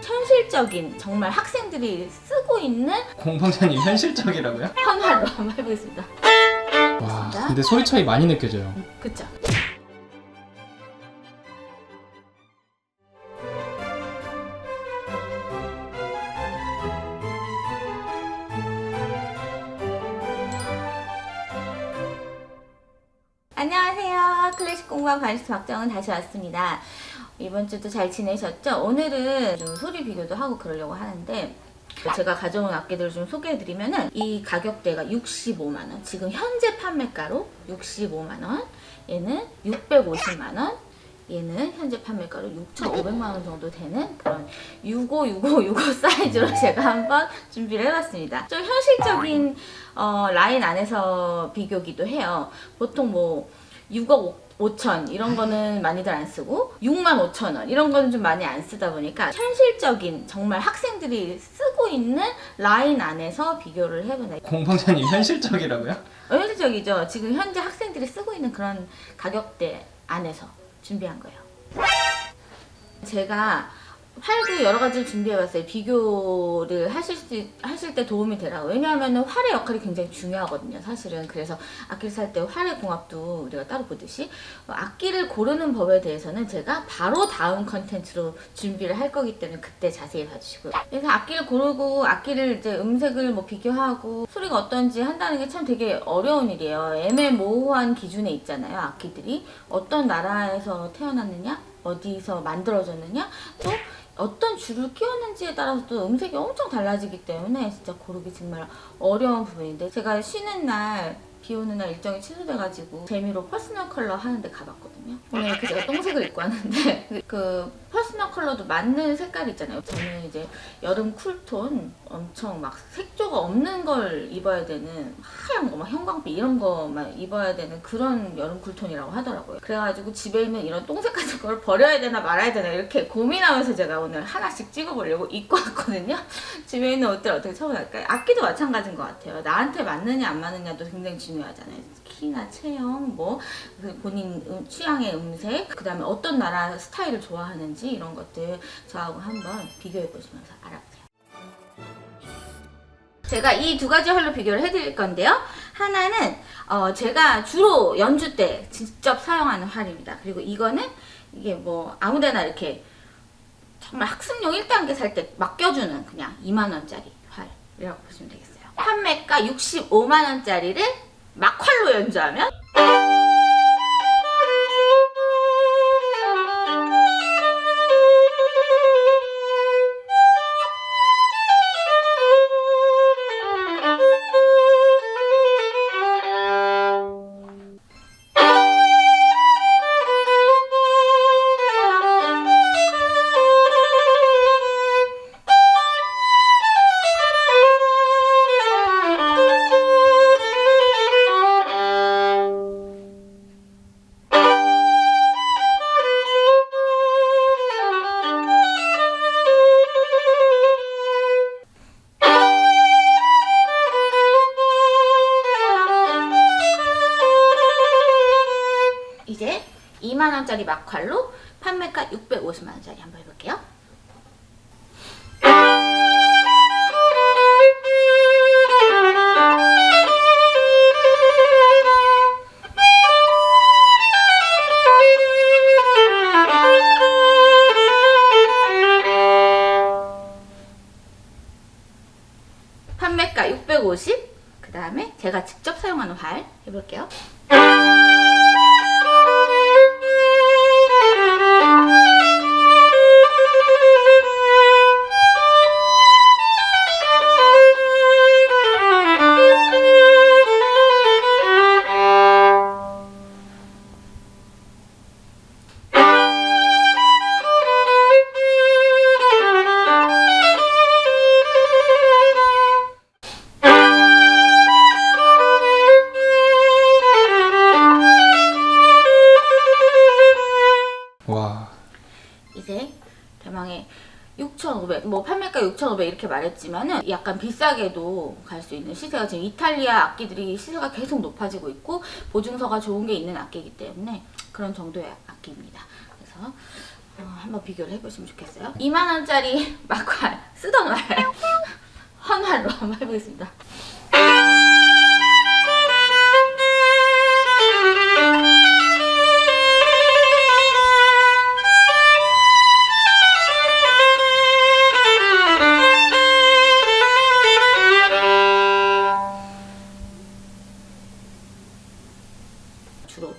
현실적인, 정말 학생들이 쓰고 있는 공방장님 현실적이라고요? 현화로 한번 해보겠습니다. 와, 근데 소리 차이 많이 느껴져요. 그쵸? 안녕하세요. 클래식 공부한 바리스타 박정은 다시 왔습니다. 이번 주도 잘 지내셨죠? 오늘은 좀 소리 비교도 하고 그러려고 하는데, 제가 가져온 악기들을 좀 소개해드리면은 이 가격대가 65만원, 지금 현재 판매가로 65만원, 얘는 650만원, 얘는 현재 판매가로 6,500만원 정도 되는 그런 65 사이즈로 제가 한번 준비를 해봤습니다. 좀 현실적인 라인 안에서 비교기도 해요. 보통 뭐 6억 5천 이런 거는 많이들 안 쓰고 6만 5천 원 이런 거는 좀 많이 안 쓰다 보니까 현실적인, 정말 학생들이 쓰고 있는 라인 안에서 비교를 해보는. 공방장님 현실적이라고요? 현실적이죠. 지금 현재 학생들이 쓰고 있는 그런 가격대 안에서 준비한 거예요. 제가 활도 여러 가지를 준비해봤어요. 비교를 하실 때 도움이 되라고. 왜냐하면 활의 역할이 굉장히 중요하거든요, 사실은. 그래서 악기를 살 때 활의 공학도 우리가 따로 보듯이 악기를 고르는 법에 대해서는 제가 바로 다음 컨텐츠로 준비를 할 거기 때문에 그때 자세히 봐주시고요. 그래서 악기를 고르고 악기를 이제 음색을 뭐 비교하고 소리가 어떤지 한다는 게 참 되게 어려운 일이에요. 애매모호한 기준에 있잖아요, 악기들이. 어떤 나라에서 태어났느냐, 어디서 만들어졌느냐, 또 어떤 줄을 끼웠는지에 따라서 또 음색이 엄청 달라지기 때문에 진짜 고르기 정말 어려운 부분인데, 제가 쉬는 날, 비 오는 날 일정이 취소돼가지고 재미로 퍼스널 컬러 하는데 가봤거든요. 오늘 이렇게 제가 똥색을 입고 왔는데 그 퍼스널 컬러도 맞는 색깔이 있잖아요. 저는 이제 여름 쿨톤 엄청 막 색조가 없는 걸 입어야 되는, 하얀 거 막 형광빛 이런 거만 입어야 되는 그런 여름 쿨톤이라고 하더라고요. 그래가지고 집에 있는 이런 똥색 같은 걸 버려야 되나 말아야 되나 이렇게 고민하면서 제가 오늘 하나씩 찍어보려고 입고 왔거든요. 집에 있는 옷들 어떻게 처분할까요? 악기도 마찬가지인 것 같아요. 나한테 맞느냐 안 맞느냐도 굉장히 중요하잖아요. 키나 체형, 뭐 본인 취향의 음색, 그 다음에 어떤 나라 스타일을 좋아하는지 이런 것들 저하고 한번 비교해 보시면서 알아보세요. 제가 이 두 가지 활로 비교를 해드릴 건데요. 하나는 제가 주로 연주 때 직접 사용하는 활입니다. 그리고 이거는 이게 뭐 아무데나 이렇게 정말 학습용 1단계 살 때 맡겨주는 그냥 2만원짜리 활이라고 보시면 되겠어요. 판매가 65만원짜리를 막활로 연주하면 이제 2만원짜리 막활로 판매가 650만원짜리 한번 해볼게요. 판매가 650, 그 다음에 제가 직접 사용하는 활 해볼게요. 와, 이제 대망의 6,500, 뭐 판매가 6,500 이렇게 말했지만은 약간 비싸게도 갈 수 있는 시세가, 지금 이탈리아 악기들이 시세가 계속 높아지고 있고 보증서가 좋은 게 있는 악기이기 때문에 그런 정도의 악기입니다. 그래서 한번 비교를 해보시면 좋겠어요. 2만원짜리 막활, 쓰던 활, 헌활로 한번 해보겠습니다. 주로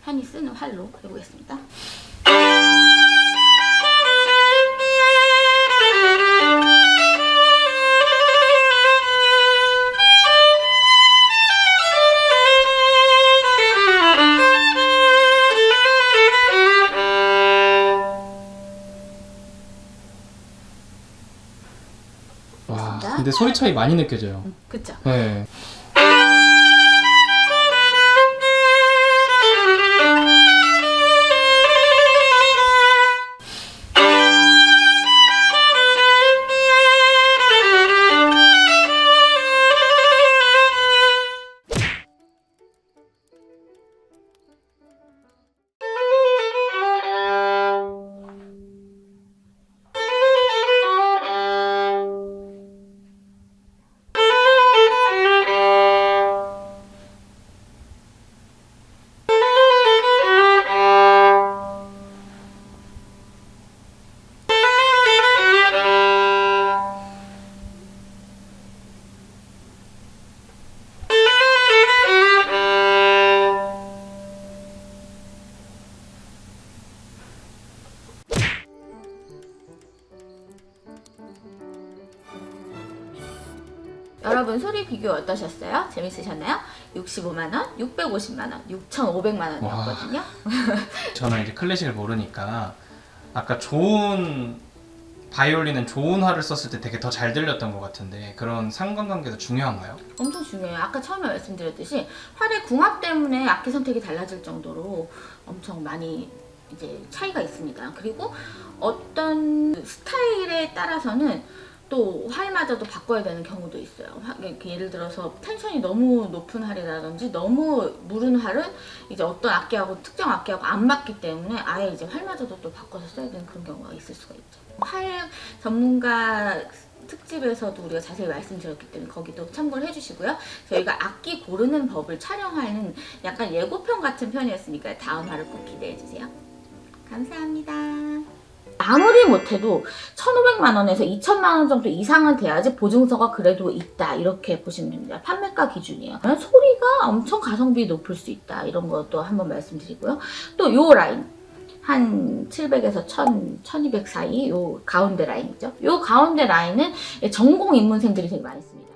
흔히 쓰는 활로 해보겠습니다. 와, 근데 소리 차이 많이 느껴져요. 그쵸? 네. 여러분 소리 비교 어떠셨어요? 재밌으셨나요? 65만원, 650만원, 6,500만원이었거든요. 저는 이제 클래식을 모르니까 아까 좋은 바이올린은 좋은 활을 썼을 때 되게 더 잘 들렸던 것 같은데 그런 상관관계도 중요한가요? 엄청 중요해요. 아까 처음에 말씀드렸듯이 활의 궁합 때문에 악기 선택이 달라질 정도로 엄청 많이 이제 차이가 있습니다. 그리고 어떤 스타일에 따라서는 또 활마저도 바꿔야 되는 경우도 있어요. 이렇게 예를 들어서 텐션이 너무 높은 활이라든지 너무 무른 활은 이제 어떤 악기하고 특정 악기하고 안 맞기 때문에 아예 이제 활마저도 또 바꿔서 써야 되는 그런 경우가 있을 수가 있죠. 활 전문가 특집에서도 우리가 자세히 말씀드렸기 때문에 거기도 참고를 해주시고요. 저희가 악기 고르는 법을 촬영하는 약간 예고편 같은 편이었으니까 다음 화를 꼭 기대해주세요. 감사합니다. 아무리 못해도 1,500만 원에서 2,000만 원 정도 이상은 돼야지 보증서가 그래도 있다 이렇게 보시면 됩니다. 판매가 기준이에요. 소리가 엄청 가성비 높을 수 있다 이런 것도 한번 말씀드리고요. 또 요 라인 한 700에서 1000, 1200 사이 요 가운데 라인이죠. 요 가운데 라인은 전공 입문생들이 되게 많이 씁니다.